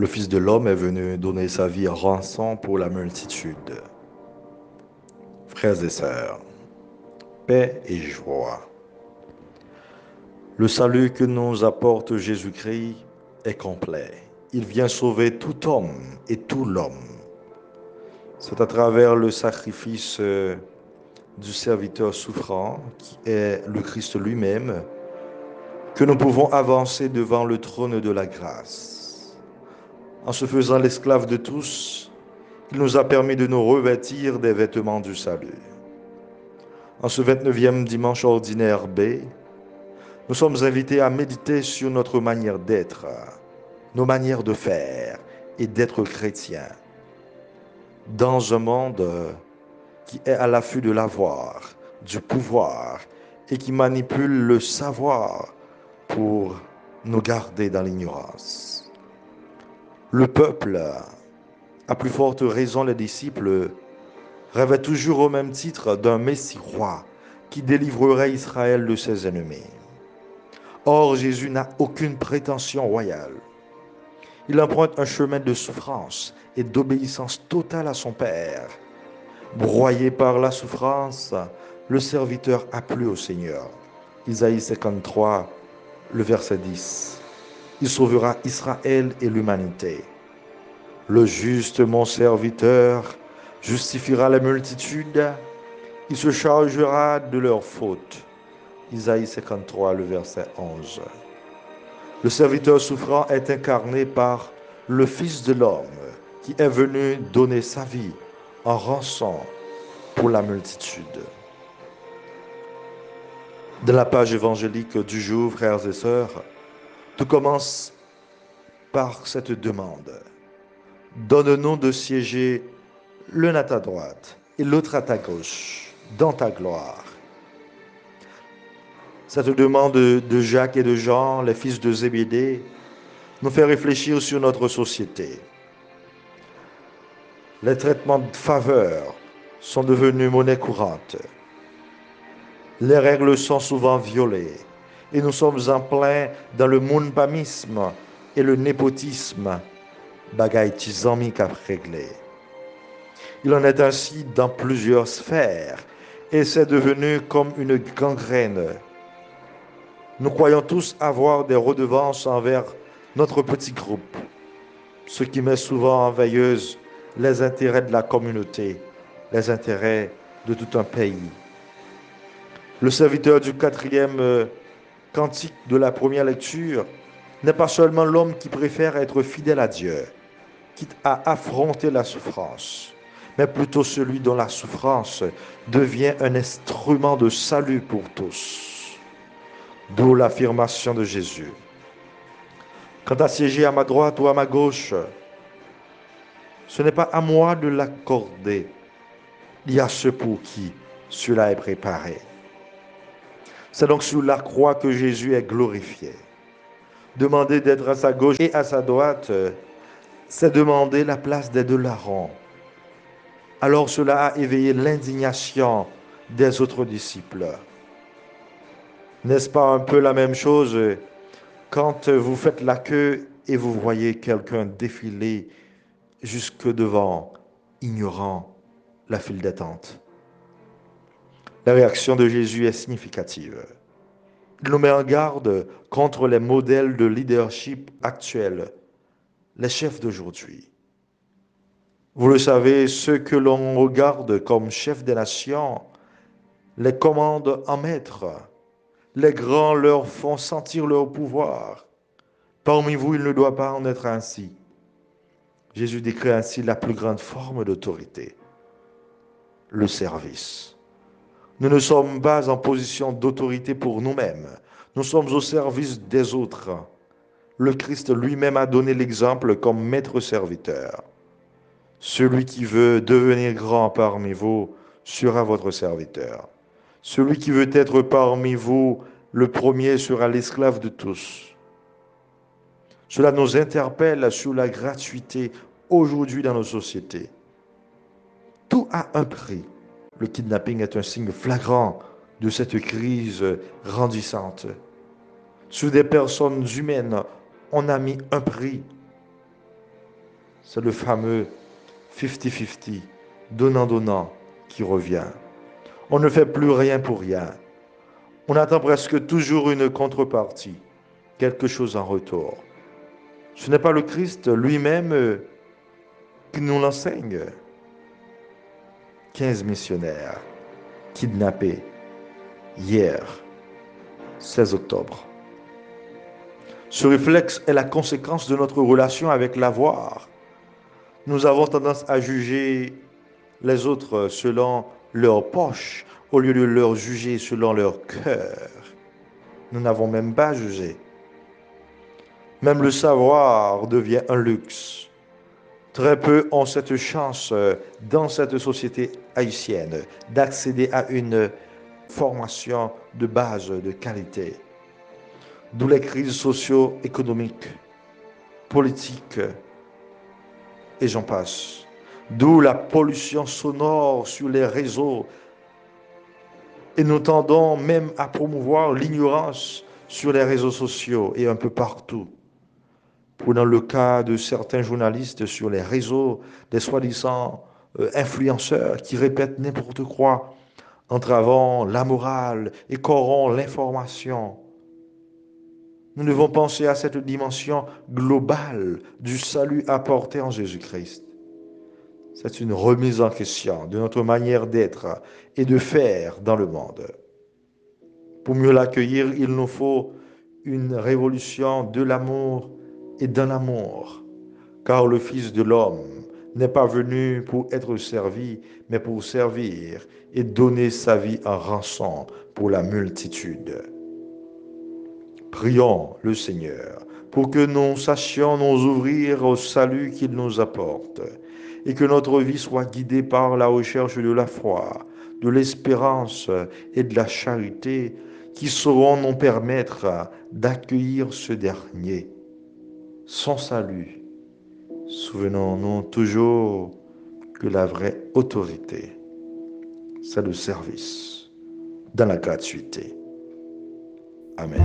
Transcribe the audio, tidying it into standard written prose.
Le Fils de l'homme est venu donner sa vie en rançon pour la multitude. Frères et sœurs, paix et joie. Le salut que nous apporte Jésus-Christ est complet. Il vient sauver tout homme et tout l'homme. C'est à travers le sacrifice du serviteur souffrant, qui est le Christ lui-même, que nous pouvons avancer devant le trône de la grâce. En se faisant l'esclave de tous, il nous a permis de nous revêtir des vêtements du salut. En ce 29e dimanche ordinaire B, nous sommes invités à méditer sur notre manière d'être, nos manières de faire et d'être chrétiens. Dans un monde qui est à l'affût de l'avoir, du pouvoir et qui manipule le savoir pour nous garder dans l'ignorance. Le peuple, à plus forte raison les disciples, rêvait toujours au même titre d'un Messie roi qui délivrerait Israël de ses ennemis. Or, Jésus n'a aucune prétention royale. Il emprunte un chemin de souffrance et d'obéissance totale à son Père. Broyé par la souffrance, le serviteur a plu au Seigneur. Isaïe 53, le verset 10. Il sauvera Israël et l'humanité. Le juste, mon serviteur, justifiera les multitudes. Il se chargera de leurs fautes. Isaïe 53, le verset 11. Le serviteur souffrant est incarné par le Fils de l'homme qui est venu donner sa vie en rançon pour la multitude. Dans la page évangélique du jour, frères et sœurs, tout commence par cette demande. Donne-nous de siéger l'un à ta droite et l'autre à ta gauche, dans ta gloire. Cette demande de Jacques et de Jean, les fils de Zébédée, nous fait réfléchir sur notre société. Les traitements de faveur sont devenus monnaie courante. Les règles sont souvent violées et nous sommes en plein dans le mounpamisme et le népotisme, bagaille tizami qu'a réglé. Il en est ainsi dans plusieurs sphères et c'est devenu comme une gangrène. Nous croyons tous avoir des redevances envers notre petit groupe, ce qui met souvent en veilleuse les intérêts de la communauté, les intérêts de tout un pays. Le serviteur du 4e cantique de la première lecture n'est pas seulement l'homme qui préfère être fidèle à Dieu, quitte à affronter la souffrance, mais plutôt celui dont la souffrance devient un instrument de salut pour tous. D'où l'affirmation de Jésus. Quant à siéger à ma droite ou à ma gauche, ce n'est pas à moi de l'accorder. Il y a ceux pour qui cela est préparé. C'est donc sur la croix que Jésus est glorifié. Demander d'être à sa gauche et à sa droite, c'est demander la place des deux larrons. Alors cela a éveillé l'indignation des autres disciples. N'est-ce pas un peu la même chose quand vous faites la queue et vous voyez quelqu'un défiler jusque devant, ignorant la file d'attente? La réaction de Jésus est significative. Il nous met en garde contre les modèles de leadership actuels, les chefs d'aujourd'hui. Vous le savez, ceux que l'on regarde comme chefs des nations les commandent en maître. Les grands leur font sentir leur pouvoir. Parmi vous, il ne doit pas en être ainsi. Jésus décrit ainsi la plus grande forme d'autorité, le service. Nous ne sommes pas en position d'autorité pour nous-mêmes. Nous sommes au service des autres. Le Christ lui-même a donné l'exemple comme maître serviteur. Celui qui veut devenir grand parmi vous sera votre serviteur. Celui qui veut être parmi vous le premier sera l'esclave de tous. Cela nous interpelle sur la gratuité aujourd'hui dans nos sociétés. Tout a un prix. Le kidnapping est un signe flagrant de cette crise grandissante. Sur des personnes humaines, on a mis un prix. C'est le fameux 50-50, donnant-donnant, qui revient. On ne fait plus rien pour rien. On attend presque toujours une contrepartie, quelque chose en retour. Ce n'est pas le Christ lui-même qui nous l'enseigne. 15 missionnaires kidnappés hier, 16 octobre. Ce réflexe est la conséquence de notre relation avec l'avoir. Nous avons tendance à juger les autres selon leur poche au lieu de leur juger selon leur cœur. Nous n'avons même pas jugé. Même le savoir devient un luxe. Très peu ont cette chance dans cette société haïtienne d'accéder à une formation de base de qualité. D'où les crises socio-économiques, politiques et j'en passe. D'où la pollution sonore sur les réseaux. Et nous tendons même à promouvoir l'ignorance sur les réseaux sociaux et un peu partout. Prenons le cas de certains journalistes sur les réseaux, des soi-disant influenceurs qui répètent n'importe quoi, entravant la morale et corrompent l'information. Nous devons penser à cette dimension globale du salut apporté en Jésus-Christ. C'est une remise en question de notre manière d'être et de faire dans le monde. Pour mieux l'accueillir, il nous faut une révolution de l'amour et d'un amour, car le Fils de l'homme n'est pas venu pour être servi, mais pour servir et donner sa vie en rançon pour la multitude. Prions le Seigneur pour que nous sachions nous ouvrir au salut qu'il nous apporte et que notre vie soit guidée par la recherche de la foi, de l'espérance et de la charité qui sauront nous permettre d'accueillir ce dernier, son salut. Souvenons-nous toujours que la vraie autorité, c'est le service, dans la gratuité. Amen.